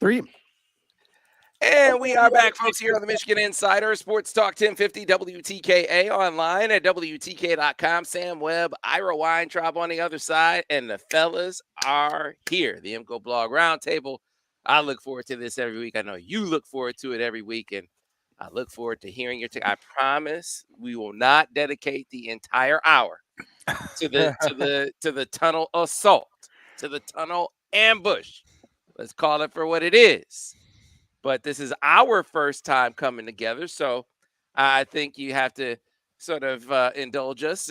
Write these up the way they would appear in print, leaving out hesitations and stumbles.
Three. And we are back, folks, here on the Michigan Insider Sports Talk 1050 WTKA, online at WTK.com. Sam Webb, Ira Weintraub on the other side, and the fellas are here. The MGoBlog Roundtable. I look forward to this every week. I know you look forward to it every week, and I look forward to hearing your take. I promise we will not dedicate the entire hour to the tunnel assault, to the tunnel ambush. Let's call it for what it is. But this is our first time coming together, so I think you have to sort of indulge us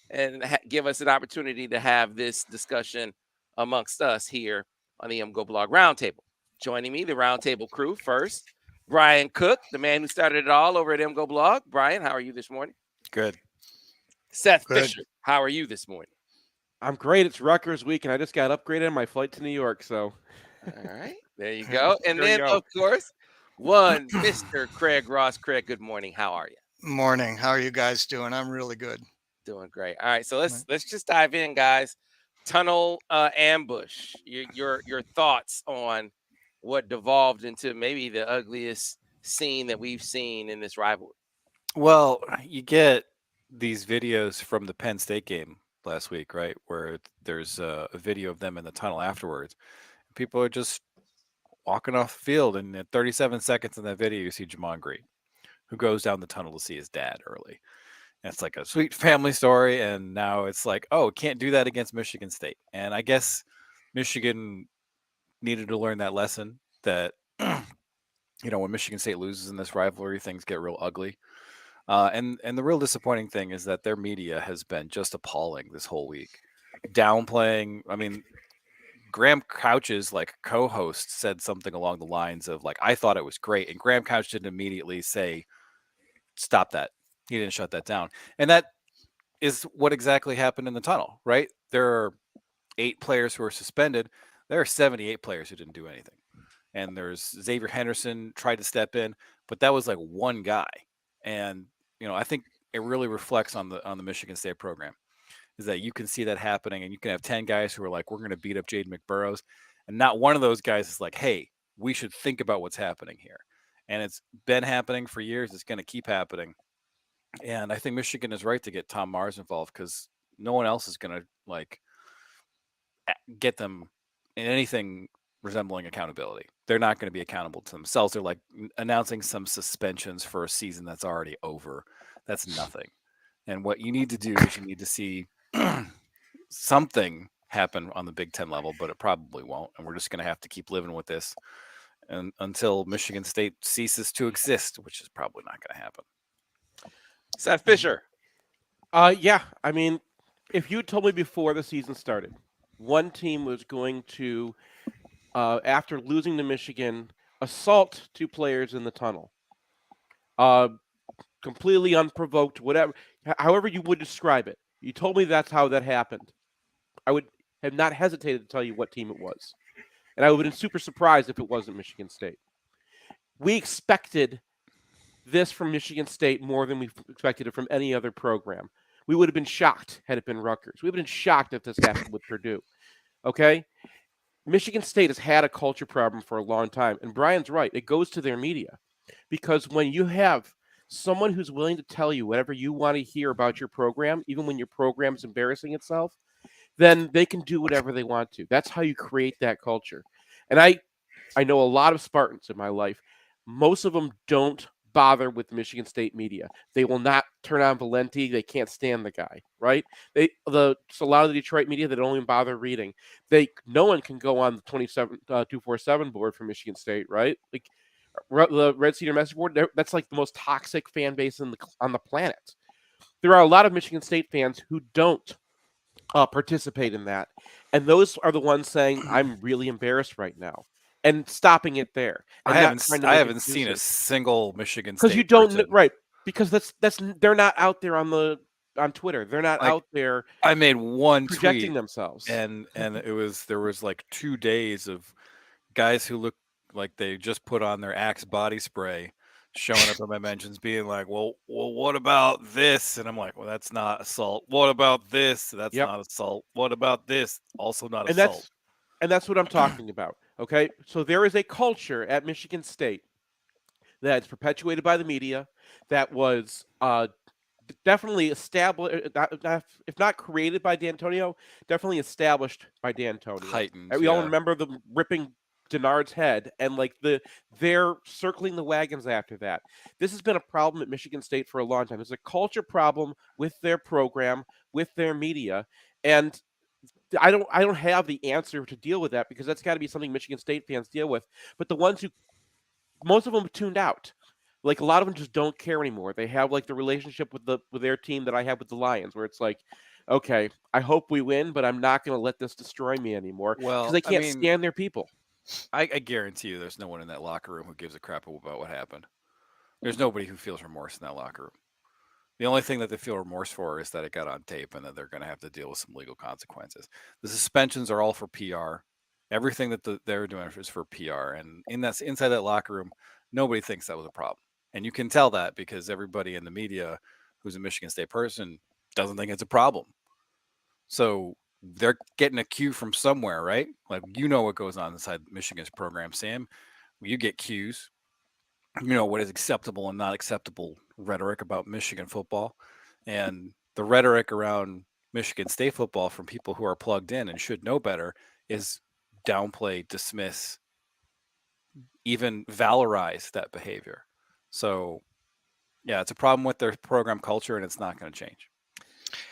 and give us an opportunity to have this discussion amongst us here on the MGoBlog Roundtable. Joining me, the Roundtable crew. First, Brian Cook, the man who started it all over at MGoBlog. Brian, how are you this morning? Good. Seth Good. Fisher, how are you this morning? I'm great. It's Rutgers week, and I just got upgraded on my flight to New York. So, All right, there you go. And There you then, go. of course, one Mr. Craig Ross. Craig, good morning. How are you? Morning. How are you guys doing? I'm really good. Doing great. All right, so let's just dive in, guys. Tunnel ambush. Your thoughts on what devolved into maybe the ugliest scene that we've seen in this rivalry. Well, you get these videos from the Penn State game last week, right? Where there's a video of them in the tunnel afterwards. People are just walking off the field, and at 37 seconds in that video, you see Jamon Green, who goes down the tunnel to see his dad early. And it's like a sweet family story, and now it's like, oh, can't do that against Michigan State. And I guess Michigan needed to learn that lesson that, when Michigan State loses in this rivalry, things get real ugly. And the real disappointing thing is that their media has been just appalling this whole week, downplaying. I mean, Graham Couch's co-host said something along the lines of I thought it was great, and Graham Couch didn't immediately say, "Stop that." He didn't shut that down, and that is what exactly happened in the tunnel. Right? There are 8 players who are suspended. There are 78 players who didn't do anything, and there's Xavier Henderson tried to step in, but that was one guy, and I think it really reflects on the Michigan State program. Is that you can see that happening, and you can have 10 guys who are we're going to beat up Jaden McBurrows, and not one of those guys is hey, we should think about what's happening here. And it's been happening for years. It's going to keep happening. And I think Michigan is right to get Tom Mars involved, because no one else is going to get them in anything resembling accountability. They're not going to be accountable to themselves. They're announcing some suspensions for a season that's already over. That's nothing. And what you need to do is you need to see something happen on the Big Ten level, but it probably won't. And we're just going to have to keep living with this until Michigan State ceases to exist, which is probably not going to happen. Seth Fisher. Yeah. I mean, if you told me before the season started, one team was going to, after losing to Michigan, assault 2 players in the tunnel, completely unprovoked, whatever, however you would describe it. You told me that's how that happened. I would have not hesitated to tell you what team it was. And I would have been super surprised if it wasn't Michigan State. We expected this from Michigan State more than we expected it from any other program. We would have been shocked had it been Rutgers. We would have been shocked if this happened with Purdue. Okay? Michigan State has had a culture problem for a long time. And Brian's right. It goes to their media. Because when you have someone who's willing to tell you whatever you want to hear about your program, even when your program is embarrassing itself, then they can do whatever they want to. That's how you create that culture. And I know a lot of Spartans in my life. Most of them don't bother with Michigan State media. They will not turn on Valenti. They can't stand the guy, right? A lot of the Detroit media, they don't even bother reading. No one can go on the 247 board for Michigan State, right? The Red Cedar message board, that's the most toxic fan base on the planet. There are a lot of Michigan State fans who don't participate in that. And those are the ones saying, I'm really embarrassed right now. And stopping it there. I haven't seen a single Michigan State. Because you don't, right? Because they're not out there on Twitter. They're not out there. I made one projecting tweet, themselves, and there was 2 days of guys who looked like they just put on their Axe body spray, showing up in my mentions, being like, well, what about this? And I'm like, well, that's not assault. What about this? That's not assault. What about this? Also not assault. And that's what I'm talking about. Okay, so there is a culture at Michigan State that's perpetuated by the media that was definitely established, if not created by D'Antonio, definitely established by D'Antonio. Heightened. We all Yeah. remember them ripping Denard's head, and like they're circling the wagons after that. This has been a problem at Michigan State for a long time. It's a culture problem with their program, with their media, and I don't have the answer to deal with that because that's got to be something Michigan State fans deal with. But the ones who most of them tuned out. Like a lot of them just don't care anymore. They have like the relationship with their team that I have with the Lions, where it's like, okay, I hope we win, but I'm not going to let this destroy me anymore because Well, they I can't mean, stand their people. I guarantee you there's no one in that locker room who gives a crap about what happened. There's nobody who feels remorse in that locker room. The only thing that they feel remorse for is that it got on tape and that they're going to have to deal with some legal consequences. The suspensions are all for PR. Everything that they're doing is for PR. And inside that locker room, nobody thinks that was a problem. And you can tell that because everybody in the media who's a Michigan State person doesn't think it's a problem. So they're getting a cue from somewhere, right? Like, what goes on inside Michigan's program, Sam. You get cues. What is acceptable and not acceptable rhetoric about Michigan football. And the rhetoric around Michigan State football from people who are plugged in and should know better is downplay, dismiss, even valorize that behavior. So, yeah, it's a problem with their program culture, and it's not going to change.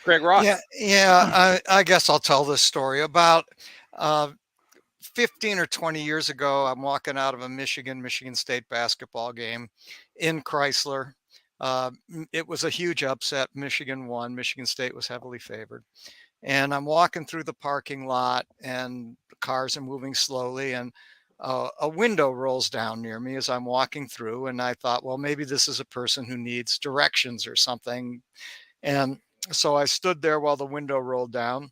Greg Ross. I guess I'll tell this story. About 15 or 20 years ago, I'm walking out of a Michigan State basketball game in Chrysler. It was a huge upset. Michigan won. Michigan State was heavily favored. And I'm walking through the parking lot, and the cars are moving slowly, and a window rolls down near me as I'm walking through. And I thought, well, maybe this is a person who needs directions or something. And so I stood there while the window rolled down.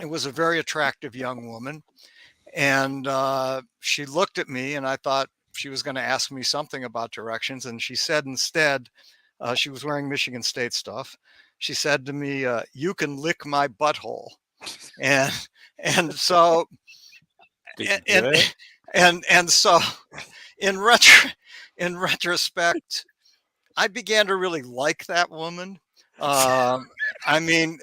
It was a very attractive young woman. And she looked at me, and I thought she was going to ask me something about directions. And she said instead, she was wearing Michigan State stuff. She said to me, "You can lick my butthole." And so and so in retrospect, I began to really like that woman. I mean,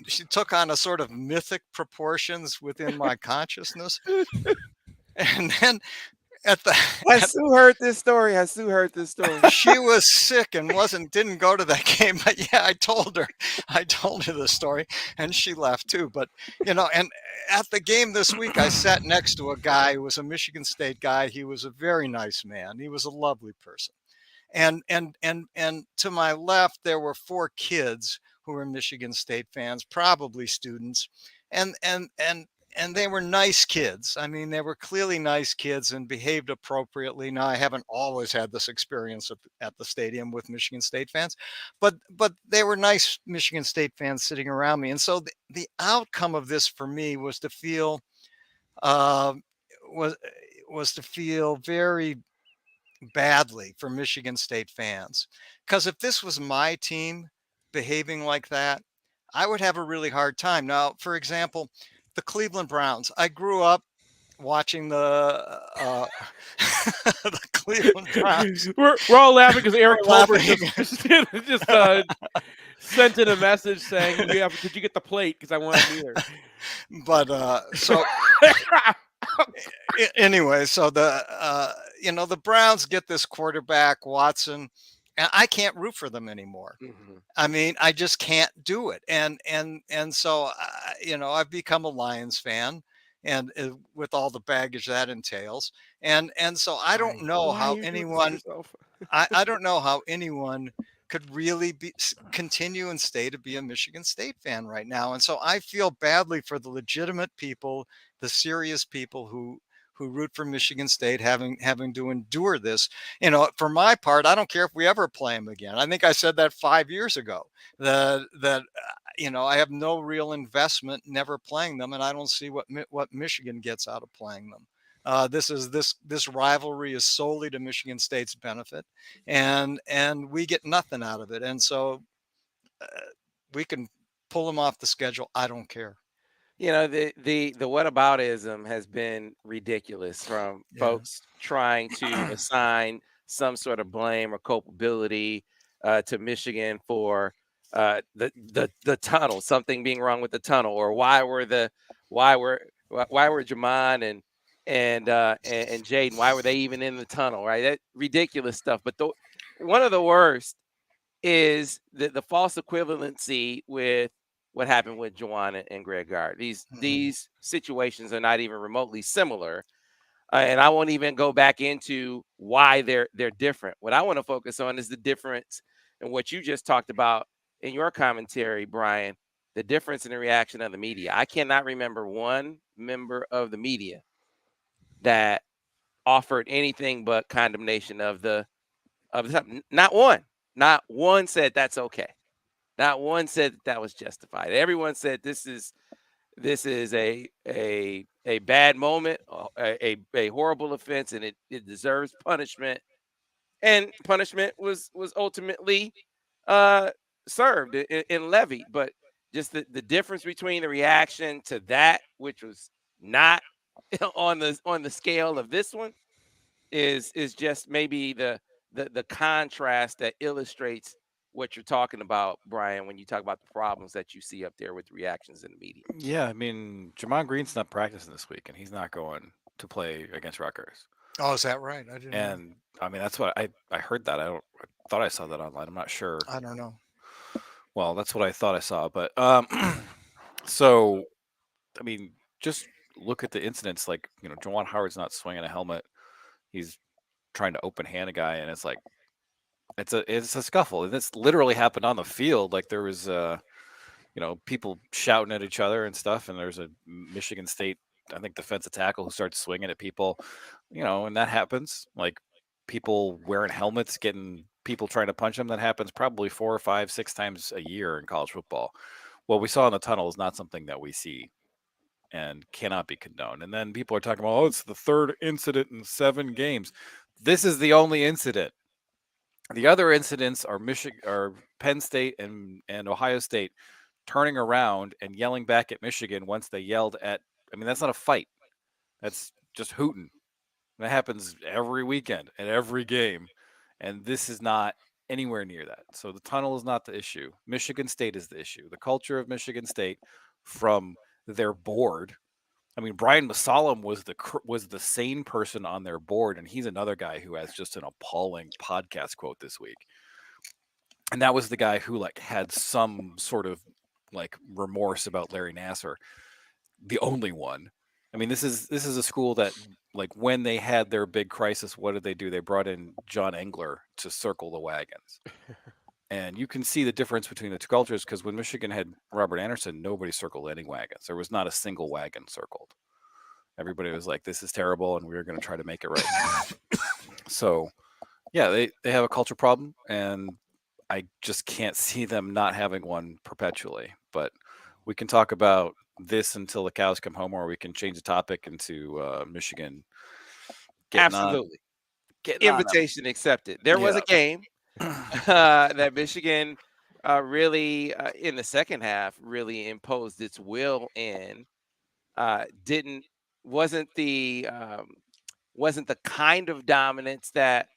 she took on a sort of mythic proportions within my consciousness. And then Has Sue heard this story? she was sick and didn't go to that game. But yeah, I told her the story, and she laughed too. But and at the game this week, I sat next to a guy who was a Michigan State guy. He was a very nice man. He was a lovely person. And to my left, there were 4 kids who were Michigan State fans, probably students, and they were nice kids. I mean, they were clearly nice kids and behaved appropriately. Now, I haven't always had this experience at the stadium with Michigan State fans, but they were nice Michigan State fans sitting around me. And so the outcome of this for me was to feel was to feel very badly for Michigan State fans. Because if this was my team behaving like that, I would have a really hard time. Now, for example, the Cleveland Browns. I grew up watching the Cleveland Browns. We're all laughing because Eric We're Colbert laughing. just sent in a message saying, "Yeah, could you get the plate? Because I want to be there." But so anyway, so the Browns get this quarterback Watson, and I can't root for them anymore. Mhm. I mean, I just can't do it. And so I've become a Lions fan, and with all the baggage that entails. And so I don't know Why how are you doing this to anyone yourself? I don't know how anyone could really continue and stay to be a Michigan State fan right now. And so I feel badly for the legitimate people, the serious people who root for Michigan State having to endure this. For my part, I don't care if we ever play them again. I think I said that 5 years ago, that I have no real investment never playing them, and I don't see what Michigan gets out of playing them. This rivalry is solely to Michigan State's benefit, and we get nothing out of it. And so we can pull them off the schedule. I don't care. You know, the whataboutism has been ridiculous from Yeah. folks trying to assign some sort of blame or culpability to Michigan for the tunnel, something being wrong with the tunnel, or why were why were Jamon and Jaden, why were they even in the tunnel, right? That ridiculous stuff. But one of the worst is the false equivalency with what happened with Juwan and Greg Gard. These situations are not even remotely similar, and I won't even go back into why they're different. What I want to focus on is the difference in what you just talked about in your commentary, Brian. The difference in the reaction of the media. I cannot remember one member of the media that offered anything but condemnation of the. Not one. Not one said that's okay. Not one said that was justified. Everyone said this is a bad moment, a horrible offense, and it deserves punishment. And punishment was ultimately uh, served and levied. But just the difference between the reaction to that, which was not on the scale of this one, is just maybe the contrast that illustrates what you're talking about, Brian, when you talk about the problems that you see up there with reactions in the media. Yeah, I mean, Jamon Green's not practicing this week, and he's not going to play against Rutgers. Oh, is that right? I didn't know. And I mean, that's what I heard that. I thought I saw that online. I'm not sure. I don't know. Well, that's what I thought I saw. But so I mean, just look at the incidents. Like, Jawan Howard's not swinging a helmet. He's trying to open hand a guy, and it's like it's a scuffle. And this literally happened on the field. Like there was people shouting at each other and stuff. And there's a Michigan State, I think, defensive tackle who starts swinging at people. And that happens. Like people wearing helmets, getting people trying to punch them. That happens probably 4 or 5, 6 times a year in college football. What we saw in the tunnel is not something that we see and cannot be condoned. And then people are talking about, oh, it's the third incident in 7 games. This is the only incident. The other incidents are Penn State and Ohio State turning around and yelling back at Michigan once they yelled at. I mean, that's not a fight. That's just hooting. That happens every weekend at every game, and this is not anywhere near that. So the tunnel is not the issue. Michigan State is the issue. The culture of Michigan State from their board. I mean, Brian Masalam was the sane person on their board, and he's another guy who has just an appalling podcast quote this week. And that was the guy who had some sort of remorse about Larry Nassar, the only one. I mean, this is a school that when they had their big crisis, what did they do? They brought in John Engler to circle the wagons. And you can see the difference between the two cultures, because when Michigan had Robert Anderson, nobody circled any wagons. There was not a single wagon circled. Everybody was like, this is terrible, and we were going to try to make it right. So, yeah, they have a culture problem, and I just can't see them not having one perpetually. But we can talk about this until the cows come home, or we can change the topic into Michigan. Absolutely. Invitation accepted. There was a game that Michigan really in the second half really imposed its will in. Wasn't the kind of dominance that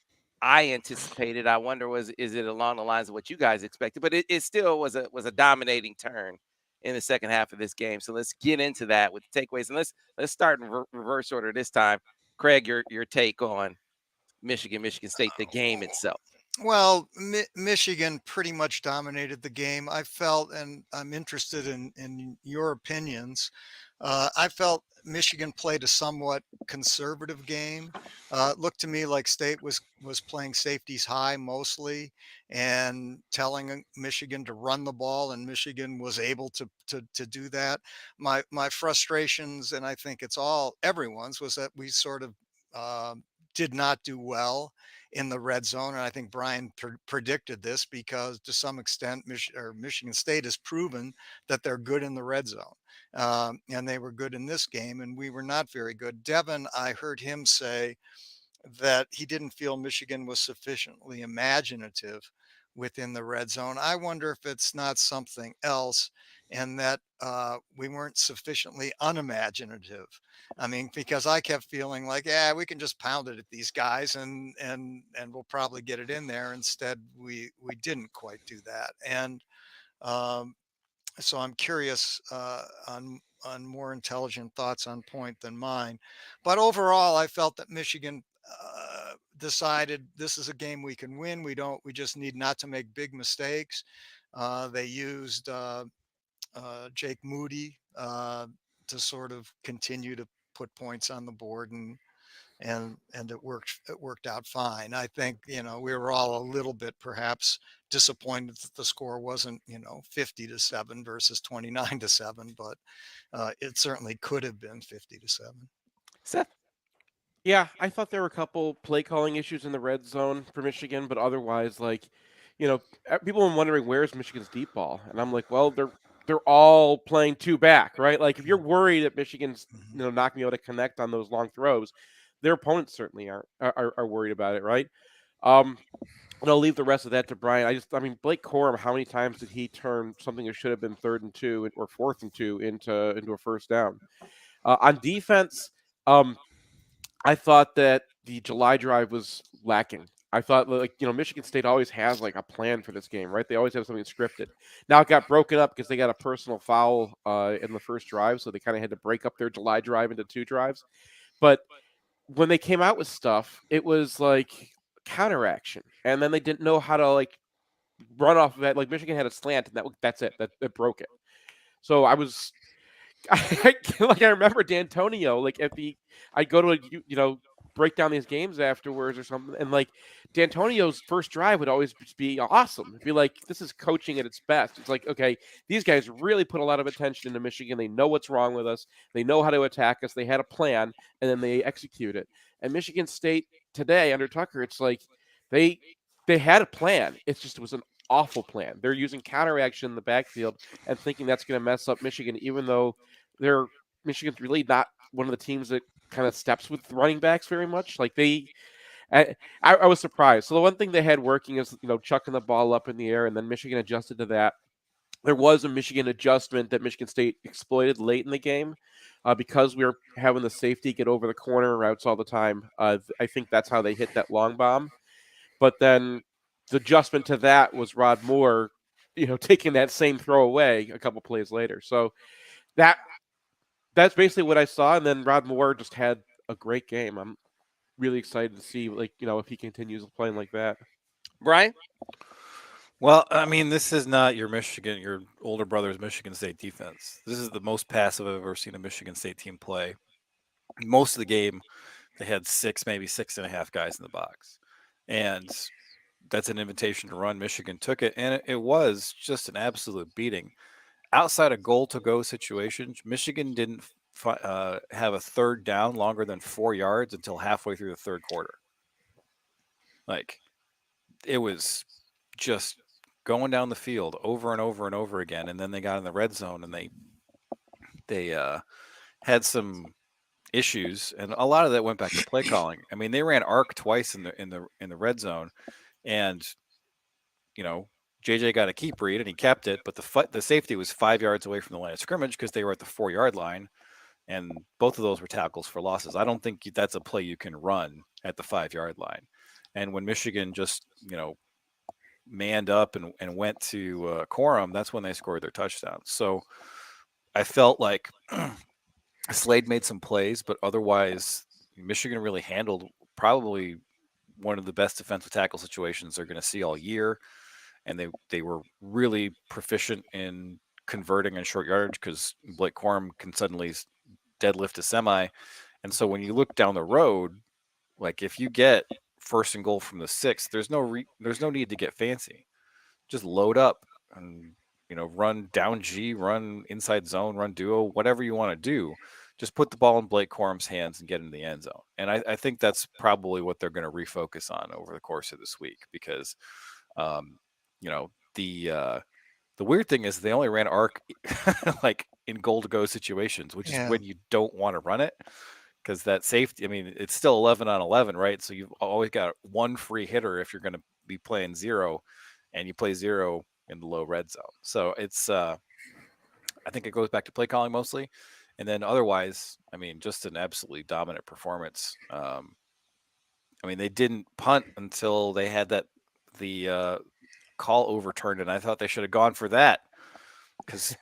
I anticipated. I wonder, is it along the lines of what you guys expected? But it still was a dominating turn in the second half of this game. So let's get into that with the takeaways, and let's start in reverse order this time. Craig, your take on Michigan State, the game itself. Well, Michigan pretty much dominated the game. I felt, and I'm interested in your opinions. I felt Michigan played a somewhat conservative game. It looked to me like State was playing safeties high mostly, and telling Michigan to run the ball, and Michigan was able to do that. My frustrations, and I think it's everyone's, was that we sort of did not do well in the red zone. And I think Brian predicted this, because to some extent, Michigan State has proven that they're good in the red zone. And they were good in this game, and we were not very good. Devin, I heard him say that he didn't feel Michigan was sufficiently imaginative within the red zone. I wonder if it's not something else. and that we weren't sufficiently unimaginative. I mean, because I kept feeling like, yeah, we can just pound it at these guys and we'll probably get it in there. Instead, we didn't quite do that. And um, so I'm curious on more intelligent thoughts on point than mine. But overall, I felt that Michigan decided this is a game we can win. We just need not to make big mistakes. They used Jake Moody to sort of continue to put points on the board, and it worked out fine. I think, we were all a little bit perhaps disappointed that the score wasn't 50-7 versus 29-7, but it certainly could have been 50-7. Seth. Yeah, I thought there were a couple play calling issues in the red zone for Michigan, but otherwise, people were wondering where's Michigan's deep ball, and I'm like, well, they're all playing two back, right? Like if you're worried that Michigan's Mhm. not gonna be able to connect on those long throws, their opponents certainly are worried about it, right? Um, and I'll leave the rest of that to Brian. I mean, Blake Corum, how many times did he turn something that should have been 3rd and 2 or 4th and 2 into a first down? On defense, um, I thought that the July drive was lacking. I thought, Michigan State always has like a plan for this game, right? They always have something scripted. Now it got broken up because they got a personal foul in the first drive, so they kind of had to break up their July drive into 2 drives. But when they came out with stuff, it was like counteraction, and then they didn't know how to like run off of that. Like Michigan had a slant, and that's it. That broke it. So I was I remember D'Antonio, like I'd go to break down these games afterwards or something, and like D'Antonio's first drive would always just be awesome. It'd be like this is coaching at its best. It's like, okay, these guys really put a lot of attention into Michigan. They know what's wrong with us. They know how to attack us. They had a plan, and then they execute it. And Michigan State today under Tucker, it's like they had a plan. It was an awful plan. They're using counteraction in the backfield and thinking that's going to mess up Michigan, even though Michigan's really not one of the teams that kind of steps with running backs very much. Like I was surprised. So the one thing they had working is chucking the ball up in the air, and then Michigan adjusted to that. There was a Michigan adjustment that Michigan State exploited late in the game because we were having the safety get over the corner routes all the time. I think that's how they hit that long bomb. But then the adjustment to that was Rod Moore, taking that same throw away a couple plays later. So that's basically what I saw. And then Rod Moore just had a great game. I'm really excited to see, if he continues playing like that. Brian. Well, I mean, this is not your older brother's Michigan State defense. This is the most passive I've ever seen a Michigan State team play. Most of the game, they had 6, maybe 6.5 guys in the box. And that's an invitation to run. Michigan took it, and it was just an absolute beating. Outside of goal-to-go situations, Michigan didn't have a third down longer than 4 yards until halfway through the third quarter. Like, it was just going down the field over and over and over again, and then they got in the red zone and they had some issues, and a lot of that went back to play calling. I mean, they ran arc twice in the red zone, and JJ got a keep read and he kept it, but the safety was 5 yards away from the line of scrimmage because they were at the 4-yard line, and both of those were tackles for losses. I don't think that's a play you can run at the 5-yard line. And when Michigan just manned up and went to Corum, that's when they scored their touchdown. So I felt like Slade made some plays, but otherwise Michigan really handled probably one of the best defensive tackle situations they're going to see all year. And they were really proficient in converting in short yardage because Blake Corum can suddenly deadlift a semi. And so when you look down the road, like if you get 1st and goal from the 6, there's no need to get fancy. Just load up and run down G, run inside zone, run duo, whatever you want to do. Just put the ball in Blake Corum's hands and get in the end zone. And I think that's probably what they're going to refocus on over the course of this week because the weird thing is they only ran arc like in goal to go situations, which is when you don't want to run it because that safety, I mean, it's still 11 on 11, right? So you've always got one free hitter if you're going to be playing 0, and you play 0 in the low red zone. So it's I think it goes back to play calling mostly. And then otherwise, I mean, just an absolutely dominant performance. I mean, they didn't punt until they had the call overturned, and I thought they should have gone for that because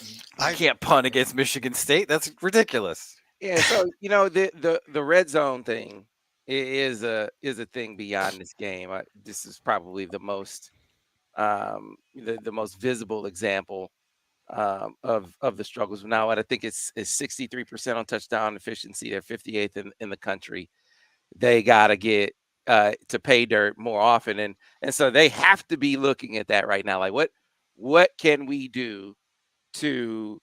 you can't punt against Michigan State. That's ridiculous. Yeah, so the red zone thing is a thing beyond this game. This is probably the most the most visible example of the struggles. Now, I think it's 63% on touchdown efficiency. They're 58th in the country. They got to get to pay dirt more often, and so they have to be looking at that right now. Like, what can we do to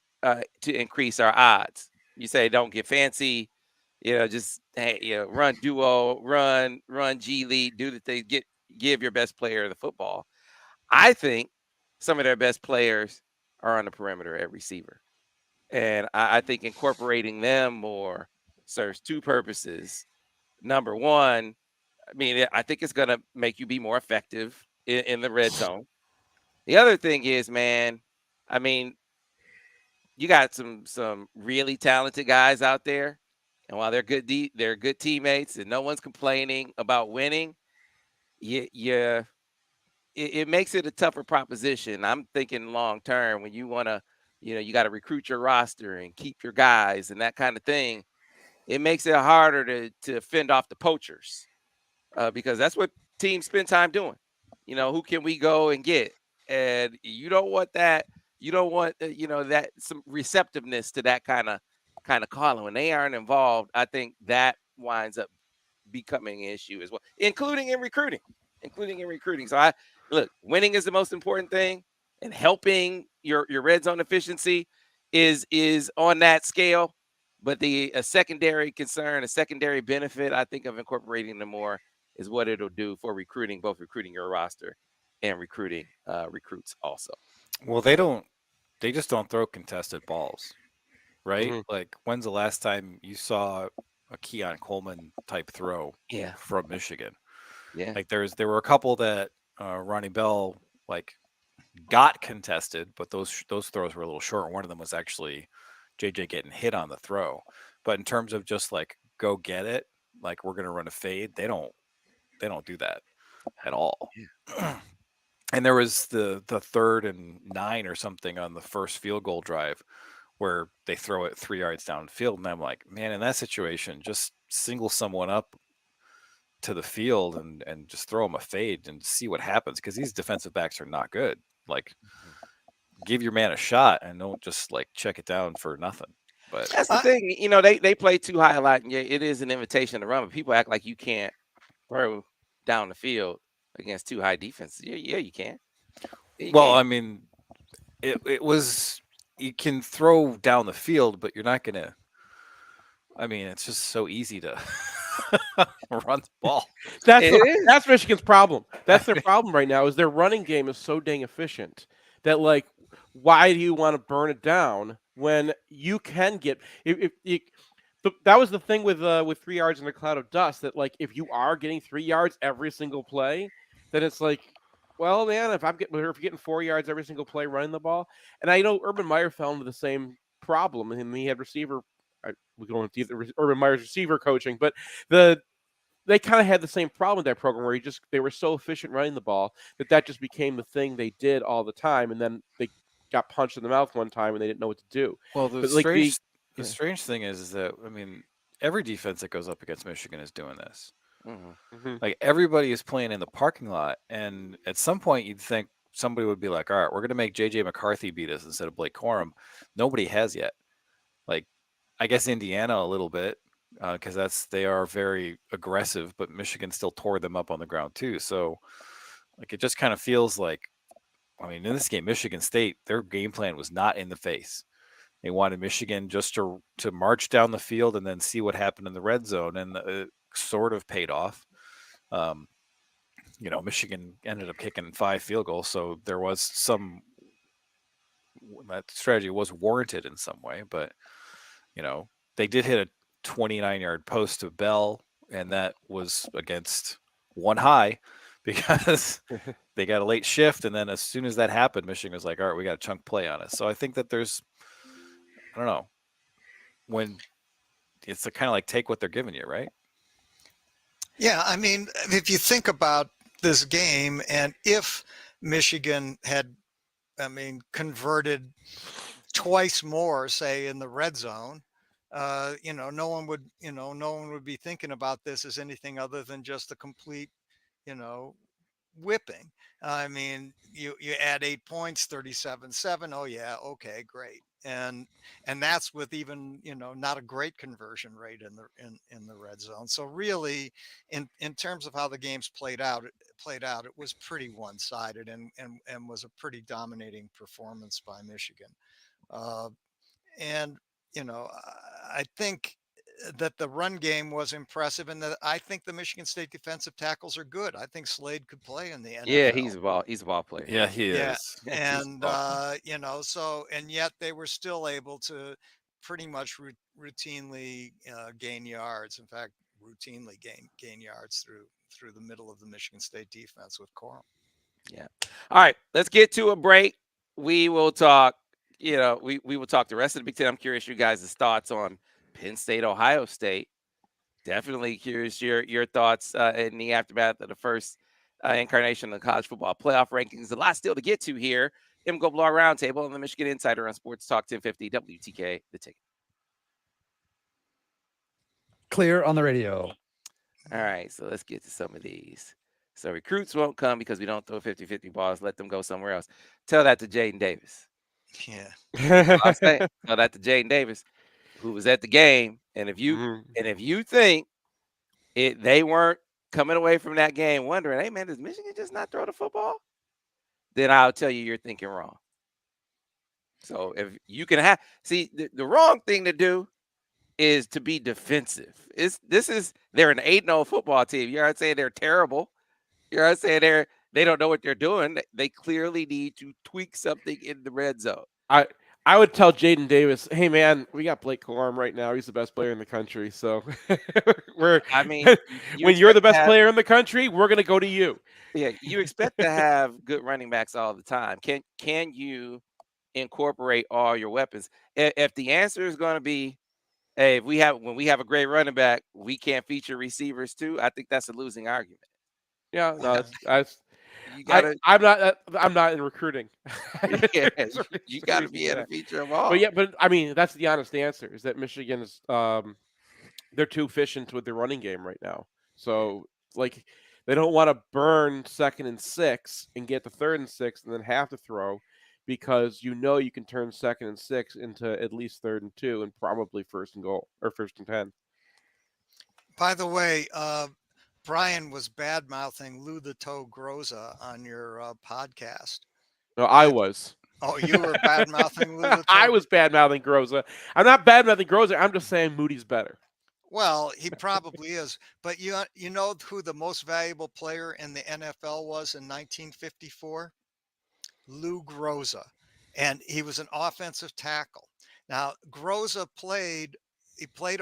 increase our odds? You say don't get fancy, just run duo, run G lead, do the thing, give your best player the football. I think some of their best players are on the perimeter at receiver. And I think incorporating them more serves two purposes. Number one, I mean, I think it's going to make you be more effective in the red zone. The other thing is, man, I mean, you got some really talented guys out there. And while they're good teammates and no one's complaining about winning, it makes it a tougher proposition. I'm thinking long term when you want to, you got to recruit your roster and keep your guys and that kind of thing. It makes it harder to fend off the poachers because that's what teams spend time doing. Who can we go and get? And you don't want that. You don't want that some receptiveness to that kind of calling when they aren't involved. I think that winds up becoming an issue as well, including in recruiting. So look, winning is the most important thing, and helping your red zone efficiency is on that scale. But a secondary concern, a secondary benefit, I think, of incorporating them more is what it'll do for recruiting, both recruiting your roster and recruiting recruits also. Well, they just don't throw contested balls, right? Mm-hmm. Like, when's the last time you saw a Keon Coleman type throw from Michigan? Yeah. Like there were a couple that Ronnie Bell got contested, but those throws were a little short. One of them was actually JJ getting hit on the throw. But in terms of just go get it, we're gonna run a fade, they don't do that at all. Yeah. And there was the 3rd and 9 or something on the first field goal drive where they throw it 3 yards downfield, and I'm like, man, in that situation, just single someone up to the field and just throw them a fade and see what happens, because these defensive backs are not good. Give your man a shot and don't just check it down for nothing. But that's the thing, they play too high a lot, and it is an invitation to run, but people act like you can't throw down the field against too high defenses. Yeah, you can. I mean, it was, you can throw down the field, but you're not gonna. I mean, it's just so easy to run the ball. That's Michigan's problem. That's their problem right now. Is their running game is so dang efficient that why do you want to burn it down when you can get that was the thing with 3 yards in a cloud of dust, that if you are getting 3 yards every single play, then it's well, man, if you're getting 4 yards every single play running the ball. And I know Urban Meyer fell into the same problem, and he had receiver. We're going with Urban Meyer's receiver coaching, but they kind of had the same problem with that program where they were so efficient running the ball that just became the thing they did all the time, and then they got punched in the mouth one time and they didn't know what to do. Well, the strange thing is that, I mean, every defense that goes up against Michigan is doing this. Mm-hmm. Everybody is playing in the parking lot, and at some point you'd think somebody would be like, all right, we're going to make JJ McCarthy beat us instead of Blake Corum. Nobody has yet. I guess Indiana a little bit, because they are very aggressive, but Michigan still tore them up on the ground too. So it just kind of feels like, I mean, in this game, Michigan State, their game plan was not in the face. They wanted Michigan just to march down the field and then see what happened in the red zone, and it sort of paid off. Michigan ended up kicking 5 field goals, so there was that strategy was warranted in some way, but they did hit a 29-yard post to Bell, and that was against one high, because they got a late shift, and then as soon as that happened, Michigan was like, all right, we got a chunk play on us. So I think that there's, I don't know, when it's kind of like take what they're giving you, right? Yeah, I mean, if you think about this game, and if Michigan had, converted twice more, say, in the red zone, no one would be thinking about this as anything other than just a complete, you know, whipping. I mean, you add 8 points, 37-7. Oh yeah, okay, great. And that's with even, not a great conversion rate in the red zone. So really, in terms of how the games played out, it was pretty one-sided, and was a pretty dominating performance by Michigan. Uh, and I think that the run game was impressive, and that I think the Michigan State defensive tackles are good. I think Slade could play in the Yeah, NFL. he's a ball player. Yeah, he Yeah, is. He's a and ball player. so, and yet they were still able to pretty much routinely gain yards. In fact, routinely gain yards through the middle of the Michigan State defense with Corum. Yeah. All right, let's get to a break. We will talk. We will talk the rest of the Big Ten. I'm curious you guys' thoughts on Penn State, Ohio State. Definitely curious your thoughts in the aftermath of the first incarnation of the college football playoff rankings. A lot still to get to here. MGoBlog Roundtable on the Michigan Insider on Sports Talk 1050 WTK. The Ticket. Clear on the radio. All right, so let's get to some of these. So recruits won't come because we don't throw 50-50 balls. Let them go somewhere else. Tell that to Jaden Davis. Yeah. I'll say, tell that to Jaden Davis, who was at the game. And if you think they weren't coming away from that game wondering, hey man, does Michigan just not throw the football? Then I'll tell you you're thinking wrong. So if you can the wrong thing to do is to be defensive. They're an 8-0 football team. You're not saying they're terrible. You're not saying they don't know what they're doing. They clearly need to tweak something in the red zone. I would tell Jaden Davis, hey man, we got Blake Corum right now. He's the best player in the country. So when you're the best player in the country, we're gonna go to you. Yeah, you expect to have good running backs all the time. Can you incorporate all your weapons? If the answer is going to be, hey, when we have a great running back, we can't feature receivers too, I think that's a losing argument. Yeah, no, You gotta, I'm not in recruiting. yeah, you got to be able to feature them all. But I mean, that's the honest answer: is that Michigan is they're too efficient with their running game right now. So like they don't want to burn 2nd and 6 and get to 3rd and 6 and then have to throw, because you can turn 2nd and 6 into at least 3rd and 2 and probably 1st and goal or 1st and 10. By the way, Brian was bad mouthing Lou the Toe Groza on your podcast. No, I was. Oh, you were bad mouthing Lou the Toe? I was bad mouthing Groza. I'm not bad mouthing Groza. I'm just saying Moody's better. Well, he probably is. But you know who the most valuable player in the NFL was in 1954? Lou Groza. And he was an offensive tackle. Now, Groza played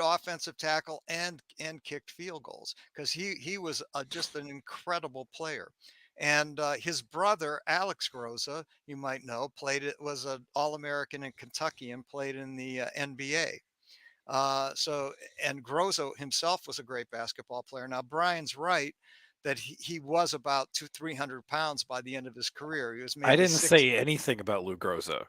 offensive tackle and kicked field goals, because he was just an incredible player. And his brother Alex Groza, you might know, was an All-American in Kentucky and played in the NBA. And Groza himself was a great basketball player. Now Brian's right that he was about 300 pounds by the end of his career. He was maybe I didn't say anything about Lou Groza.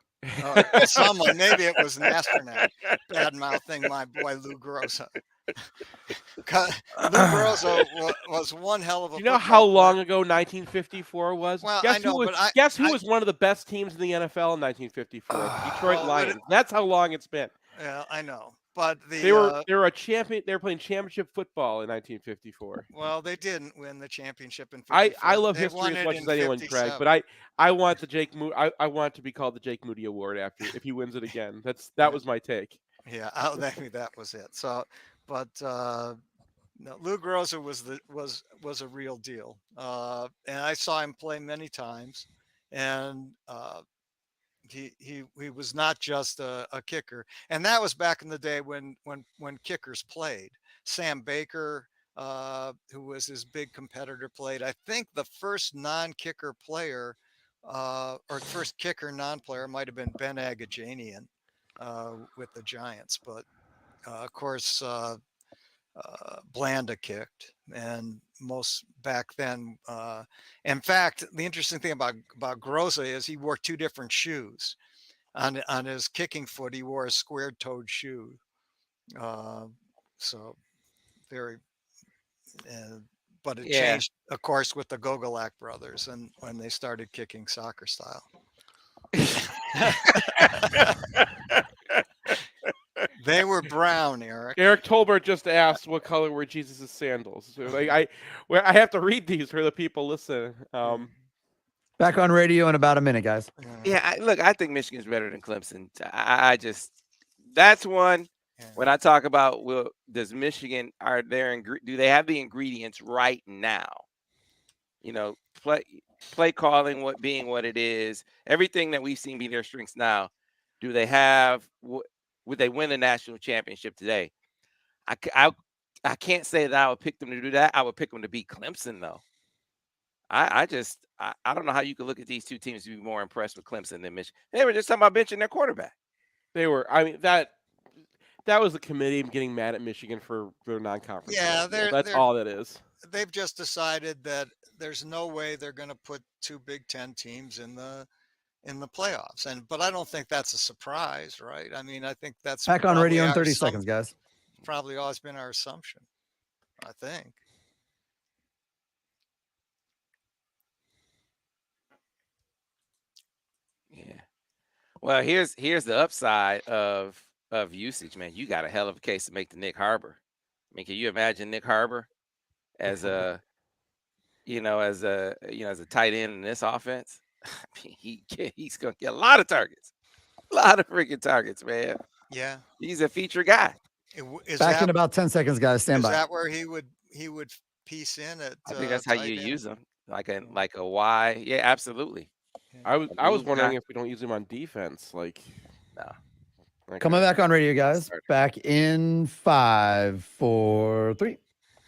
Someone, maybe it was Nasternak, bad mouthing my boy Lou Groza. Lou Groza was one hell of a. Do you know how long ago 1954 was? Well, guess who was one of the best teams in the NFL in 1954? The Detroit Lions. That's how long it's been. Yeah, I know. But they were a champion. They were playing championship football in 1954. Well, they didn't win the championship in 54. I love history as much as anyone, Craig. But I want the Jake Moody. I want to be called the Jake Moody Award if he wins it again. That was my take. Yeah, that was it. So, but no, Lou Groza was a real deal, and I saw him play many times, and he was not just a kicker. And that was back in the day when kickers played. Sam Baker, who was his big competitor, played. I think the first non-kicker player, or first kicker non-player, might have been Ben Agajanian with the Giants, but of course Blanda kicked, and most back then. In fact, the interesting thing about Groza is he wore two different shoes. On his kicking foot, he wore a square-toed shoe. So very, but it Yeah. changed, of course, with the Gogolak brothers and when they started kicking soccer style. They were brown, Eric. Eric Tolbert just asked what color were Jesus' sandals. So, like I have to read these for the people listening. Back on radio in about a minute, guys. Yeah, look, I think Michigan's better than Clemson. I just that's one. Yeah. When I talk about, does Michigan do they have the ingredients right now? You know, play calling, being what it is, everything that we've seen be their strengths now. Do they have? Would they win the national championship today? I can't say that I would pick them to do that. I would pick them to beat Clemson, though. I don't know how you could look at these two teams and be more impressed with Clemson than Michigan. They were just talking about benching their quarterback. They were. I mean that was the committee getting mad at Michigan for their non-conference. Yeah, that's all that is. They've just decided that there's no way they're going to put two Big Ten teams in the playoffs, but I don't think that's a surprise, right? I mean, I think that's Back on radio in 30 seconds, guys. Probably always been our assumption, I think. Yeah. Well, here's the upside of usage, man. You got a hell of a case to make to Nick Harbor. I mean, can you imagine Nick Harbor as a tight end in this offense? I mean, he's gonna get a lot of targets, a lot of freaking targets, man. Yeah, he's a feature guy. Back in about 10 seconds, guys. Stand by. Is that where he would piece in at? I think that's how you use him, like a Y. Yeah, absolutely. I was wondering if we don't use him on defense, like. No. Coming back on radio, guys. Back in 5, 4, 3.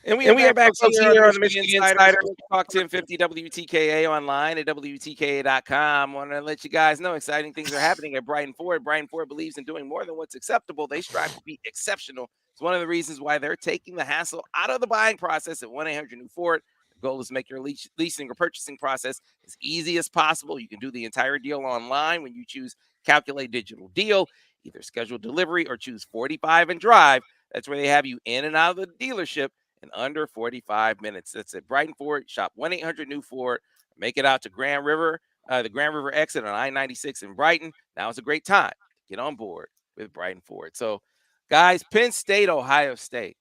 And we are back here on the Michigan Insider. Talk 1050 WTKA online at WTKA.com. Want to let you guys know exciting things are happening at Brighton Ford. Brighton Ford believes in doing more than what's acceptable. They strive to be exceptional. It's one of the reasons why they're taking the hassle out of the buying process at 1-800-NEW-FORD. The goal is to make your leasing or purchasing process as easy as possible. You can do the entire deal online when you choose Calculate Digital Deal. Either schedule delivery or choose 45 and drive. That's where they have you in and out of the dealership in under 45 minutes. That's at Brighton Ford. Shop 1-800-NEW-FORD. Make it out to Grand River, the Grand River exit on I-96 in Brighton. Now is a great time to get on board with Brighton Ford. So, guys, Penn State, Ohio State.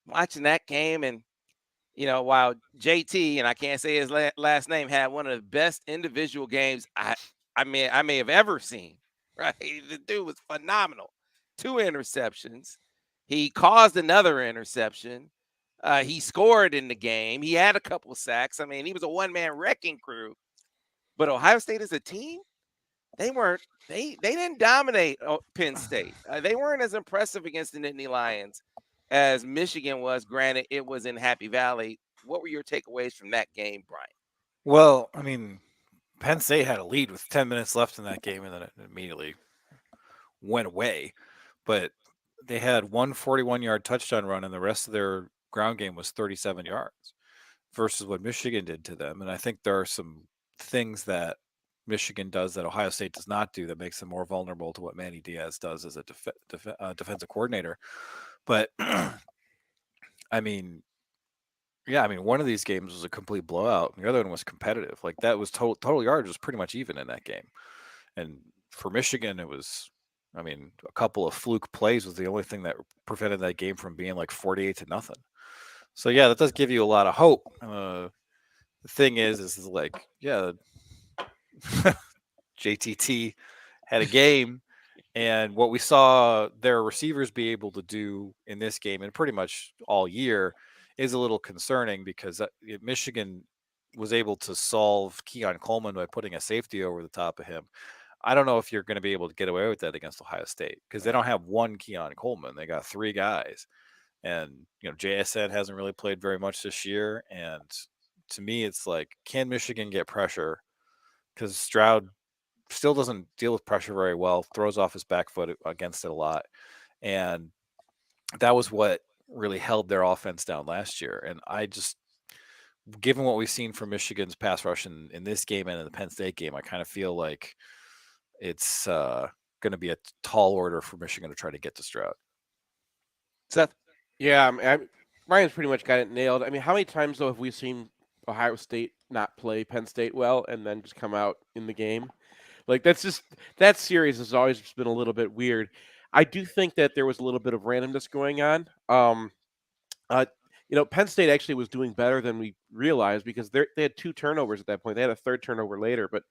Watching that game, and while JT, and I can't say his last name, had one of the best individual games I may have ever seen. Right, the dude was phenomenal. 2 interceptions. He caused another interception. He scored in the game. He had a couple sacks. I mean, he was a one-man wrecking crew. But Ohio State as a team, they didn't dominate Penn State. They weren't as impressive against the Nittany Lions as Michigan was. Granted, it was in Happy Valley. What were your takeaways from that game, Brian? Well, I mean, Penn State had a lead with 10 minutes left in that game, and then it immediately went away. But they had one 41-yard touchdown run, and the rest of their ground game was 37 yards versus what Michigan did to them. And I think there are some things that Michigan does that Ohio State does not do that makes them more vulnerable to what Manny Diaz does as a defensive coordinator. But, I mean, one of these games was a complete blowout, and the other one was competitive. Like, that was total yardage was pretty much even in that game. And for Michigan, it was, a couple of fluke plays was the only thing that prevented that game from being like 48-0. So yeah, that does give you a lot of hope. The thing is like, yeah, JTT had a game, and what we saw their receivers be able to do in this game and pretty much all year is a little concerning, because Michigan was able to solve Keon Coleman by putting a safety over the top of him. I don't know if you're going to be able to get away with that against Ohio State, because they don't have one Keon Coleman. They got 3 guys. And JSN hasn't really played very much this year. And to me, it's like, can Michigan get pressure? Because Stroud still doesn't deal with pressure very well, throws off his back foot against it a lot. And that was what really held their offense down last year. And I just, given what we've seen from Michigan's pass rush in this game and in the Penn State game, I kind of feel like it's going to be a tall order for Michigan to try to get to Stroud. Seth? Yeah, Ryan's pretty much got it nailed. I mean, how many times, though, have we seen Ohio State not play Penn State well and then just come out in the game? Like, that series has always just been a little bit weird. I do think that there was a little bit of randomness going on. Penn State actually was doing better than we realized because they had 2 turnovers at that point. They had a 3rd turnover later, but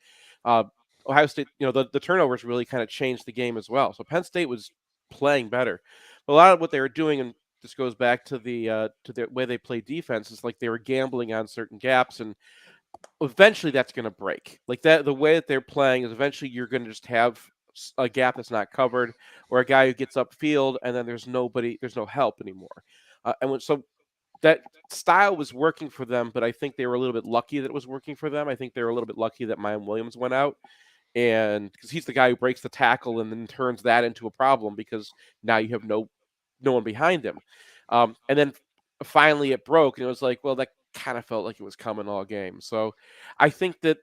Ohio State, the turnovers really kind of changed the game as well. So Penn State was playing better. But a lot of what they were doing, and this goes back to the way they play defense, is like they were gambling on certain gaps, and eventually that's going to break. Like that, the way that they're playing is eventually you're going to just have a gap that's not covered, or a guy who gets upfield, and then there's no help anymore. So that style was working for them, but I think they were a little bit lucky that it was working for them. I think they were a little bit lucky that Mayan Williams went out, and because he's the guy who breaks the tackle and then turns that into a problem because now you have no one behind him. And then finally it broke, and it was like, well, that kind of felt like it was coming all game. So I think that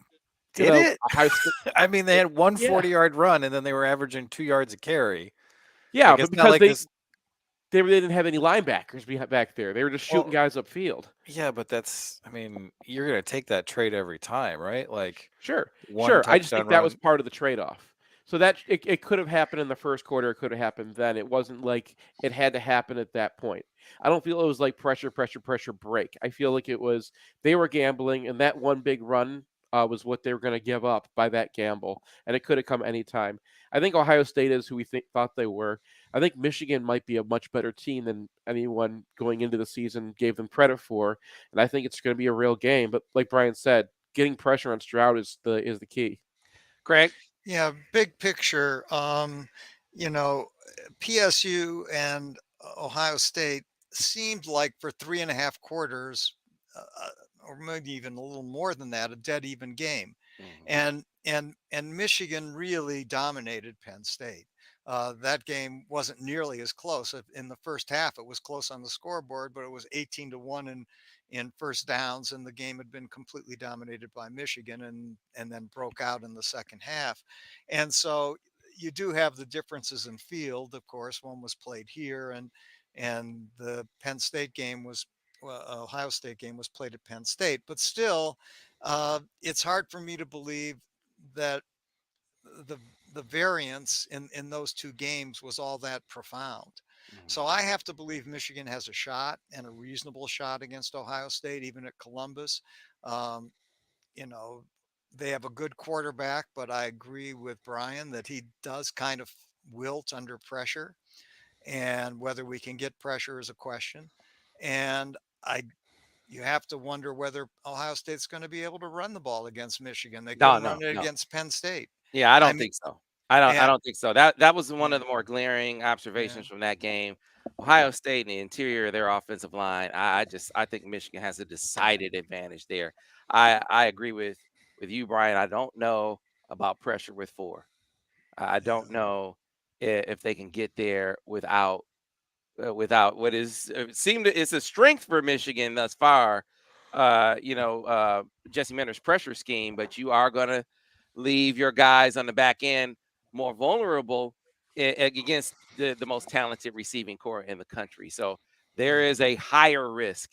Did it? Ohio State, I mean, they had one 40-yard run, and then they were averaging 2 yards a carry. yeah, Like, but it's not because like they didn't have any linebackers back there. They were just shooting guys upfield. Yeah, but you're going to take that trade every time, right? Like, Sure. one I just think touchdown that run. was part of the trade-off. So that it could have happened in the first quarter. It could have happened then. It wasn't like it had to happen at that point. I don't feel it was like pressure, break. I feel like it was they were gambling, and that one big run was what they were going to give up by that gamble, and it could have come anytime. I think Ohio State is who we thought they were. I think Michigan might be a much better team than anyone going into the season gave them credit for, and I think it's going to be a real game. But like Brian said, getting pressure on Stroud is the key. Craig? Yeah, big picture. PSU and Ohio State seemed like for 3.5 quarters, or maybe even a little more than that, a dead even game. And Michigan really dominated Penn State. That game wasn't nearly as close. In the first half, it was close on the scoreboard, but it was 18-1 in first downs, and the game had been completely dominated by Michigan, and then broke out in the second half. And so you do have the differences in field. Of course, one was played here, and the Penn State game was Ohio State game was played at Penn State. But still, it's hard for me to believe that the variance in those 2 games was all that profound. So I have to believe Michigan has a shot, and a reasonable shot, against Ohio State, even at Columbus. They have a good quarterback, but I agree with Brian that he does kind of wilt under pressure, and whether we can get pressure is a question. And you have to wonder whether Ohio State's going to be able to run the ball against Michigan. They couldn't run it against Penn State. Yeah, I don't think so. I and- don't think so. That was one of the more glaring observations from that game. Ohio State and the interior of their offensive line. I think Michigan has a decided advantage there. I agree with you, Brian. I don't know about pressure with 4. I don't know if they can get there without what is it's a strength for Michigan thus far. Jesse Minter's pressure scheme, but you are going to leave your guys on the back end more vulnerable against the most talented receiving core in the country. So there is a higher risk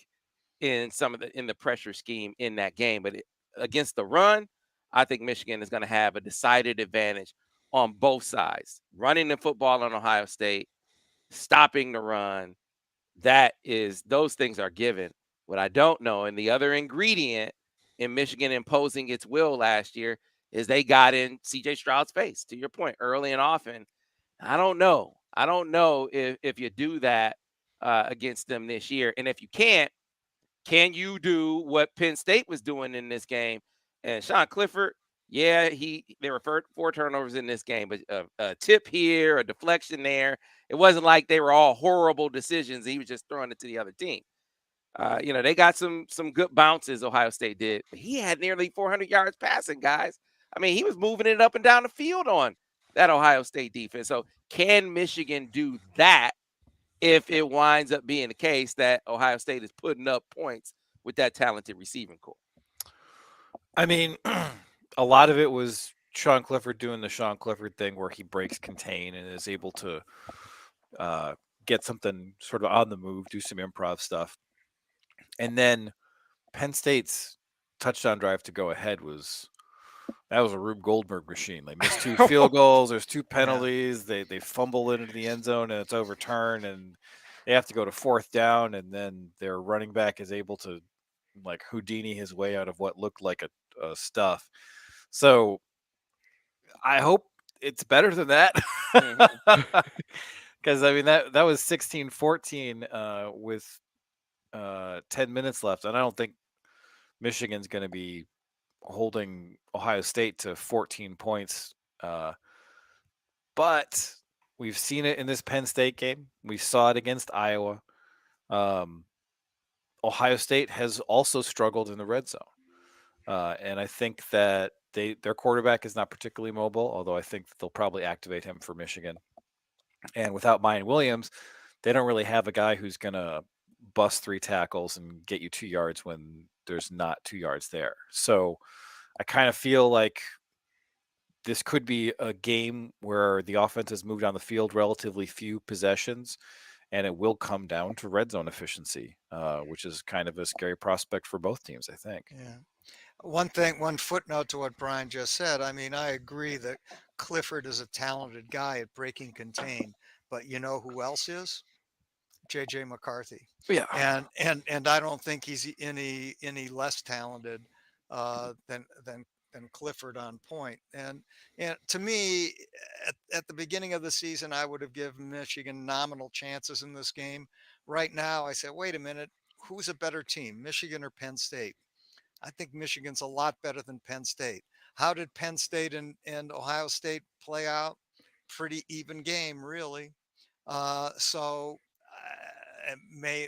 in the pressure scheme in that game. But against the run, I think Michigan is going to have a decided advantage on both sides. Running the football on Ohio State, stopping the run, those things are given. What I don't know, and the other ingredient in Michigan imposing its will last year, is they got in CJ Stroud's face, to your point, early and often. I don't know if you do that against them this year. And if you can't, can you do what Penn State was doing in this game? And Sean Clifford, Yeah, there were four turnovers in this game, but a tip here, a deflection there. It wasn't like they were all horrible decisions. He was just throwing it to the other team. They got some good bounces. Ohio State did. But he had nearly 400 yards passing, guys. I mean, he was moving it up and down the field on that Ohio State defense. So can Michigan do that if it winds up being the case that Ohio State is putting up points with that talented receiving core? I mean, a lot of it was Sean Clifford doing the Sean Clifford thing where he breaks contain and is able to get something sort of on the move, do some improv stuff. And then Penn State's touchdown drive to go ahead was a Rube Goldberg machine. They missed 2 field goals. There's 2 penalties. They fumble into the end zone and it's overturned, and they have to go to 4th down. And then their running back is able to like Houdini his way out of what looked like a stuff. So I hope it's better than that. Because I mean that was 16-14 with 10 minutes left, and I don't think Michigan's going to be holding Ohio State to 14 points. But we've seen it in this Penn State game. We saw it against Iowa. Ohio State has also struggled in the red zone. And I think that their quarterback is not particularly mobile, although I think that they'll probably activate him for Michigan. And without Mayan Williams, they don't really have a guy who's going to bust 3 tackles and get you 2 yards when there's not 2 yards there. So I kind of feel like this could be a game where the offense has moved on the field relatively few possessions, and it will come down to red zone efficiency, which is kind of a scary prospect for both teams, I think. Yeah. One footnote to what Brian just said. I mean, I agree that Clifford is a talented guy at breaking contain, but you know who else is? JJ McCarthy. Yeah. And I don't think he's any less talented than Clifford on point. And to me, at the beginning of the season, I would have given Michigan nominal chances in this game. Right now, I said, wait a minute, who's a better team, Michigan or Penn State? I think Michigan's a lot better than Penn State. How did Penn State and Ohio State play out? Pretty even game, really. So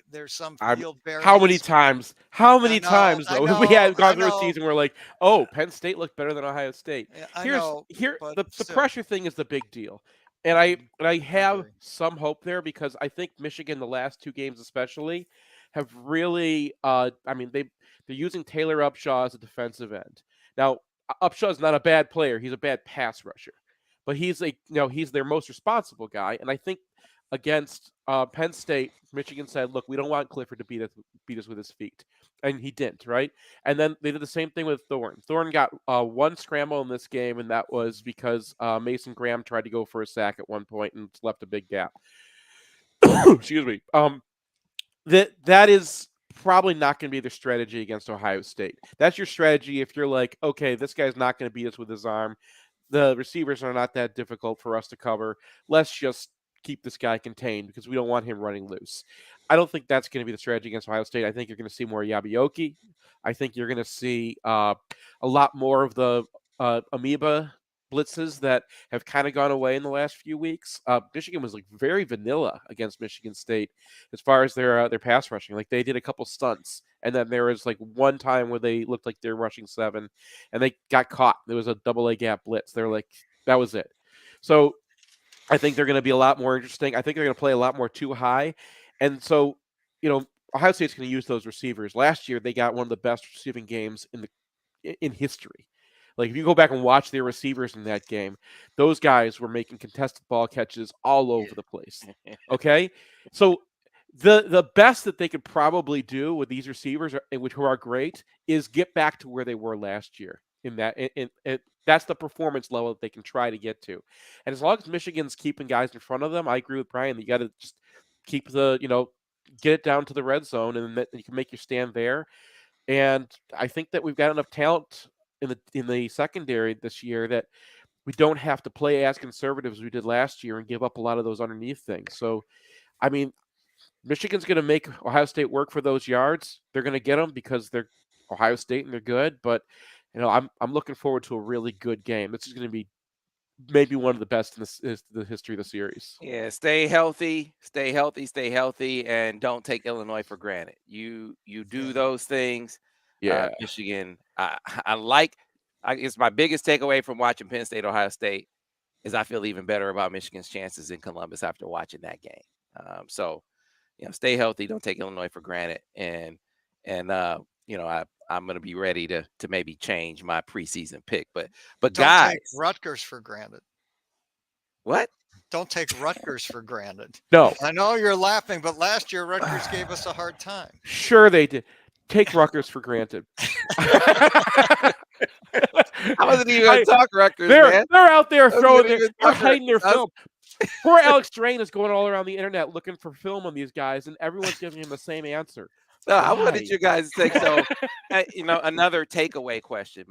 there's some field variance. How many times? How many times though? We have gone through a season where like, oh, Penn State looked better than Ohio State. The pressure thing is the big deal, and I have some hope there because I think Michigan the last 2 games especially have really. I mean they're using Taylor Upshaw as a defensive end. Now Upshaw's not a bad player; he's a bad pass rusher, but he's their most responsible guy, and I think. Against Penn State, Michigan said, look, we don't want Clifford to beat us with his feet. And he didn't, right? And then they did the same thing with Thorne. Thorne got 1 scramble in this game, and that was because Mason Graham tried to go for a sack at one point and left a big gap. Excuse me. That is probably not going to be their strategy against Ohio State. That's your strategy if you're like, okay, this guy's not going to beat us with his arm. The receivers are not that difficult for us to cover. Let's just keep this guy contained because we don't want him running loose. I don't think that's going to be the strategy against Ohio State. I think you're going to see more Yabioki. I think you're going to see a lot more of the amoeba blitzes that have kind of gone away in the last few weeks. Michigan was like very vanilla against Michigan State as far as their pass rushing. Like they did a couple stunts, and then there was like one time where they looked like they're rushing 7, and they got caught. There was a double A gap blitz. They're like, that was it. So I think they're going to be a lot more interesting. I think they're going to play a lot more too high. And so, Ohio State's going to use those receivers. Last year, they got one of the best receiving games in history. Like, if you go back and watch their receivers in that game, those guys were making contested ball catches all over the place. Okay? So the best that they could probably do with these receivers, who are great, is get back to where they were last year. That's the performance level that they can try to get to. And as long as Michigan's keeping guys in front of them, I agree with Brian that you got to just keep get it down to the red zone, and then you can make your stand there. And I think that we've got enough talent in the secondary this year that we don't have to play as conservative as we did last year and give up a lot of those underneath things. So, I mean, Michigan's going to make Ohio State work for those yards. They're going to get them because they're Ohio State and they're good, but I'm looking forward to a really good game. This is going to be maybe one of the best in the history of the series. Yeah, stay healthy, and don't take Illinois for granted. You do those things. Yeah. Michigan. It's my biggest takeaway from watching Penn State, Ohio State, is I feel even better about Michigan's chances in Columbus after watching that game. So, stay healthy, don't take Illinois for granted, and I'm going to be ready to maybe change my preseason pick. But Don't guys, take Rutgers for granted. what? Don't take Rutgers for granted. No. I know you're laughing, but last year Rutgers gave us a hard time. Sure they did. Take Rutgers for granted. I wasn't even going to talk Rutgers, man. They're out there throwing even they're talk hiding their Rutgers. film. Poor Alex Drain is going all around the internet looking for film on these guys, and everyone's giving him the same answer. No, I wanted Why? you guys to take another takeaway question.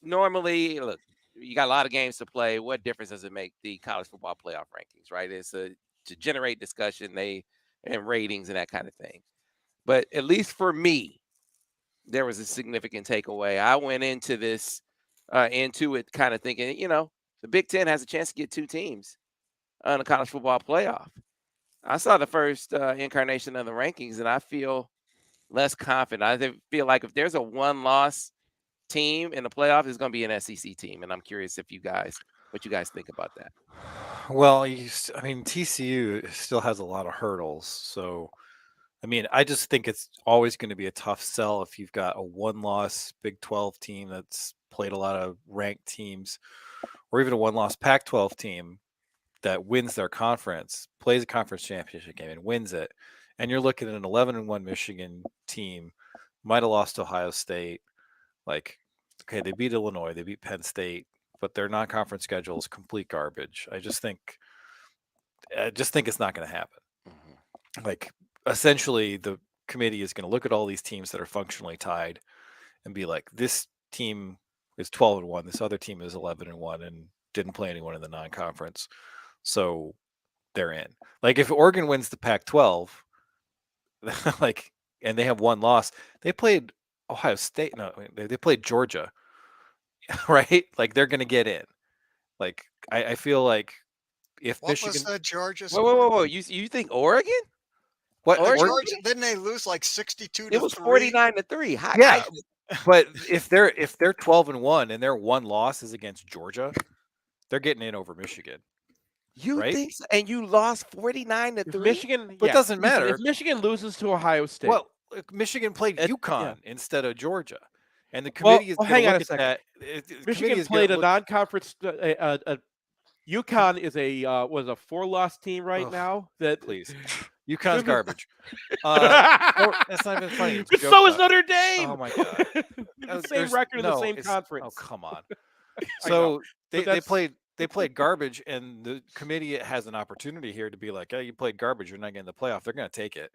Normally, look, you got a lot of games to play. What difference does it make the college football playoff rankings, right? It's to generate discussion, and ratings and that kind of thing. But at least for me, there was a significant takeaway. I went into this, into it kind of thinking, the Big Ten has a chance to get 2 teams on the college football playoff. I saw the first incarnation of the rankings, and I feel less confident. I feel like if there's a 1-loss team in the playoff, it's going to be an SEC team, and I'm curious what you guys think about that. Well, TCU still has a lot of hurdles. So, I just think it's always going to be a tough sell if you've got a 1-loss Big 12 team that's played a lot of ranked teams, or even a 1-loss Pac-12 team that wins their conference, plays a conference championship game and wins it. And you're looking at an 11-1 Michigan team, might have lost to Ohio State. Like, okay, they beat Illinois, they beat Penn State, but their non-conference schedule is complete garbage. I just think it's not going to happen. Mm-hmm. Like, essentially, the committee is going to look at all these teams that are functionally tied and be like, this team is 12-1, this other team is 11-1 and didn't play anyone in the non-conference. So they're in. Like, if Oregon wins the Pac-12, and they have 1 loss, they played Ohio State. No, they played Georgia, right? Like, they're going to get in. Like, I feel like if What Michigan. was that Georgia? Whoa! You think Oregon? What? Georgia, didn't they lose like 62 to 3? It was 49-3. Yeah, but if they're 12-1 and their 1 loss is against Georgia, they're getting in over Michigan. You right? think so? And you lost 49-3? Michigan, But it doesn't listen, matter. if Michigan loses to Ohio State. Well, Michigan played It- UConn yeah. instead of Georgia, and the committee is going to hang on look a at second. that. The committee Michigan is gonna played a look- non-conference. UConn is was a 4-loss team right Ugh, now. That Please, UConn's garbage. That's not even funny. It's a But joke so is about- Notre Dame. Oh my God. the same There's- record in the no, same it's- conference. Oh, come on. I know, So they that's- played garbage, and the committee has an opportunity here to be like, "Oh, you played garbage. You're not getting the playoff." They're going to take it,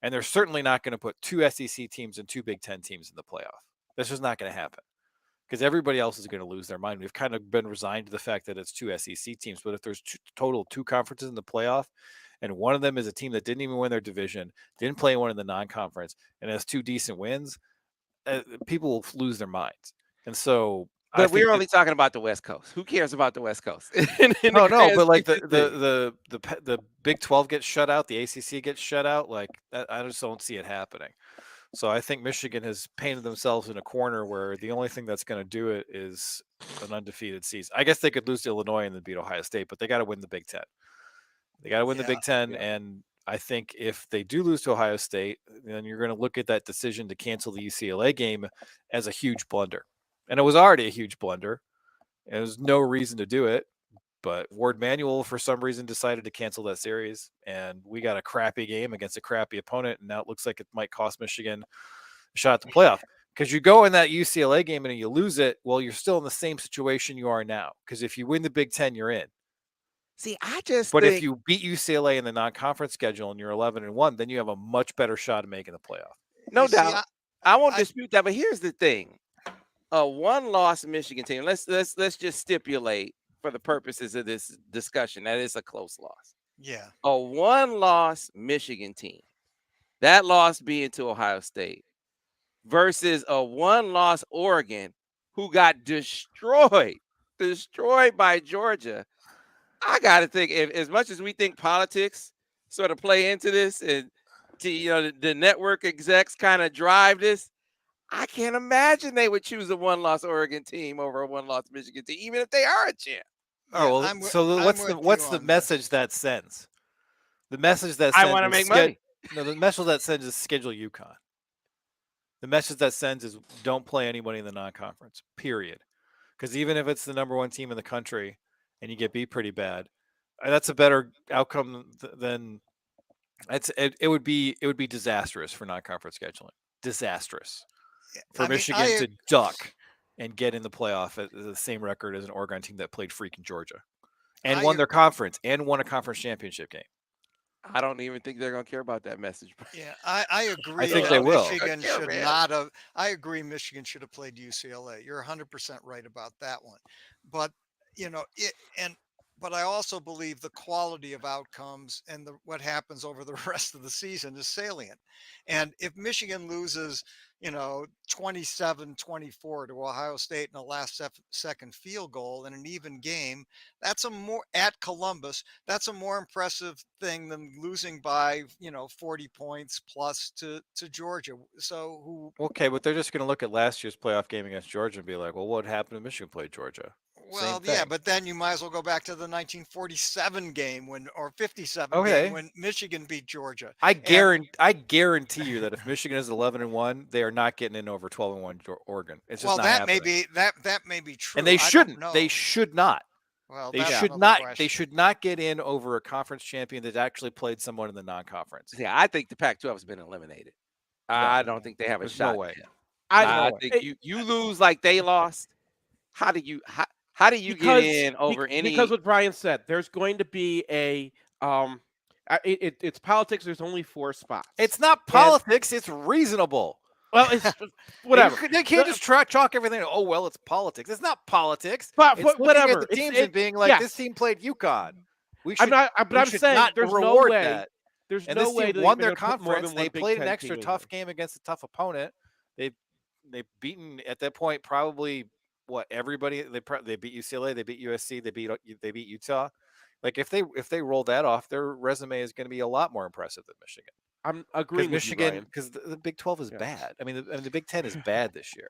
and they're certainly not going to put 2 SEC teams and 2 Big Ten teams in the playoff. That's just not going to happen, because everybody else is going to lose their mind. We've kind of been resigned to the fact that it's 2 SEC teams, but if there's total 2 conferences in the playoff, and one of them is a team that didn't even win their division, didn't play one in the non-conference, and has 2 decent wins, people will lose their minds. And so, But we're only talking about the West Coast. Who cares about the West Coast? No, but like the Big 12 gets shut out, the ACC gets shut out. Like, I just don't see it happening. So I think Michigan has painted themselves in a corner where the only thing that's going to do it is an undefeated season. I guess they could lose to Illinois and then beat Ohio State, but they got to win the Big Ten. They got to win the Big Ten, and I think if they do lose to Ohio State, then you're going to look at that decision to cancel the UCLA game as a huge blunder. And it was already a huge blunder. And there was no reason to do it. But Ward Manuel, for some reason, decided to cancel that series. And we got a crappy game against a crappy opponent. And now it looks like it might cost Michigan a shot at the playoff. Because you go in that UCLA game and you lose it, well, you're still in the same situation you are now. Because if you win the Big Ten, you're in. See, But if you beat UCLA in the non-conference schedule and you're 11-1, then you have a much better shot of making the playoff. No doubt. I won't dispute that. But here's the thing. A 1-loss Michigan team. Let's just stipulate for the purposes of this discussion that it's a close loss. Yeah. A 1-loss Michigan team. That loss being to Ohio State. versus a one-loss Oregon who got destroyed by Georgia. I got to think, if, as much as we think politics sort of play into this, and the network execs kind of drive this, I can't imagine they would choose a one-loss Oregon team over a one-loss Michigan team, even if they are a champ. Oh, Yeah, well, so what's the message that sends? The message that I sends want to is make money. No, the message that sends is schedule UConn. The message that sends is don't play anybody in the non-conference, period. Because even if it's the number one team in the country and you get beat pretty bad, that's a better outcome than it would be disastrous for non-conference scheduling. Disastrous for Michigan to duck and get in the playoff at the same record as an Oregon team that played freaking Georgia and won their conference and won a conference championship game. I don't even think they're going to care about that message. Yeah, I agree. I think they will. Michigan should not have. I agree. Michigan should have played UCLA. You're 100% right about that one. But but I also believe the quality of outcomes and what happens over the rest of the season is salient. And if Michigan loses, 27-24 to Ohio State in the last second field goal in an even game, that's at Columbus. That's a more impressive thing than losing by 40 points plus to Georgia. So okay, but they're just going to look at last year's playoff game against Georgia and be like, well, what happened when Michigan played Georgia? Well, yeah, but then you might as well go back to the 1947 game or 57 game when Michigan beat Georgia. I guarantee you that if Michigan is 11-1, they are not getting in over 12-1 Oregon. It's just not happening. That may be true. And they shouldn't. They should not. Well, they should not. They should not get in over a conference champion that actually played someone in the non-conference. Yeah, I think the Pac-12 has been eliminated. No, I don't think they have a shot. No way. I think you lose like they lost. How do you get in over any? Because what Brian said, there's going to be a it's politics. There's only 4 spots. It's not politics. It's reasonable. Well, it's whatever. They can't just chalk everything. Oh well, it's politics. It's not politics. But it's whatever. At the teams and being like, this team played UConn. We should. I'm saying there's no way. That. There's and no way they won their conference. They played an extra tough game against a tough opponent. They've beaten at that point probably. What everybody they beat UCLA, they beat USC, they beat Utah. Like if they roll that off, their resume is going to be a lot more impressive than Michigan. I'm agreeing with Michigan because the Big 12 is bad. I mean, the Big 10 is bad this year.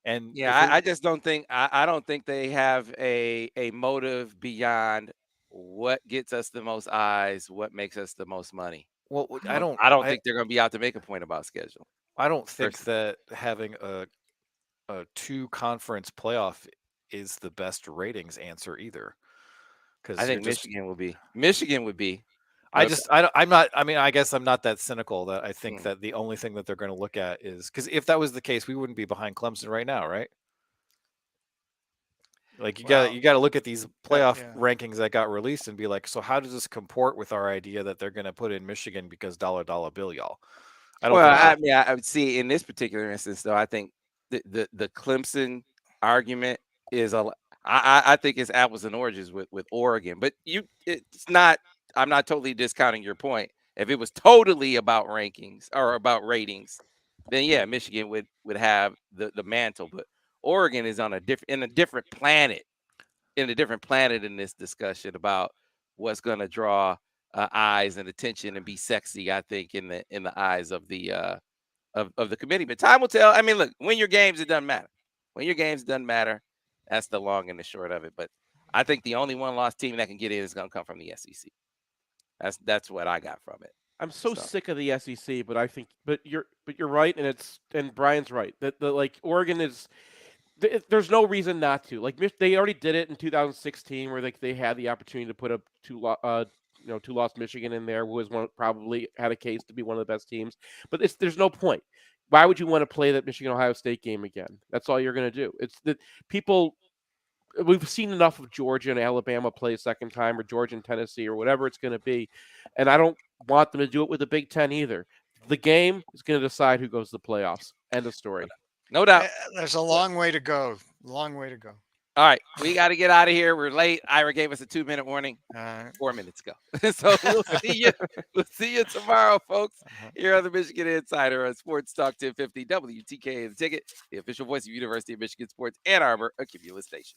And I just don't think I don't think they have a motive beyond what gets us the most eyes, what makes us the most money. Well, I don't think they're going to be out to make a point about schedule. I don't think that having a 2-conference playoff is the best ratings answer either. Because I think Michigan would be. I'm not. I mean, I guess I'm not that cynical that I think that the only thing that they're going to look at is because if that was the case, we wouldn't be behind Clemson right now, right? Like you got to look at these playoff rankings that got released and be like, so how does this comport with our idea that they're going to put in Michigan because dollar bill, y'all? I would see in this particular instance, though, I think the Clemson argument is I think it's apples and oranges with Oregon, but it's not. I'm not totally discounting your point. If it was totally about rankings or about ratings, then yeah, Michigan would have the mantle. But Oregon is on a different planet in this discussion about what's going to draw eyes and attention and be sexy. I think in the eyes of the of the committee. But time will tell. I mean, look, win your games, it doesn't matter. When your games doesn't matter, that's the long and the short of it. But I think the only one-loss team that can get in is going to come from the SEC. That's what I got from it. I'm so sick of the SEC, but you're right, and Brian's right. That Oregon is. There's no reason not to. Like they already did it in 2016, where they had the opportunity to put a two-loss Michigan in there, who was probably had a case to be one of the best teams. But there's no point. Why would you want to play that Michigan-Ohio State game again? That's all you're going to do. It's that people. We've seen enough of Georgia and Alabama play a second time, or Georgia and Tennessee, or whatever it's going to be, and I don't want them to do it with the Big Ten either. The game is going to decide who goes to the playoffs. End of story. No doubt. There's a long way to go. Long way to go. All right, we got to get out of here. We're late. Ira gave us a 2-minute warning. All right. 4 minutes ago. So we'll see you. We'll see you tomorrow, folks. Here on the Michigan Insider on Sports Talk 1050 WTKA The Ticket, the official voice of University of Michigan Sports Ann Arbor, a Cumulus station.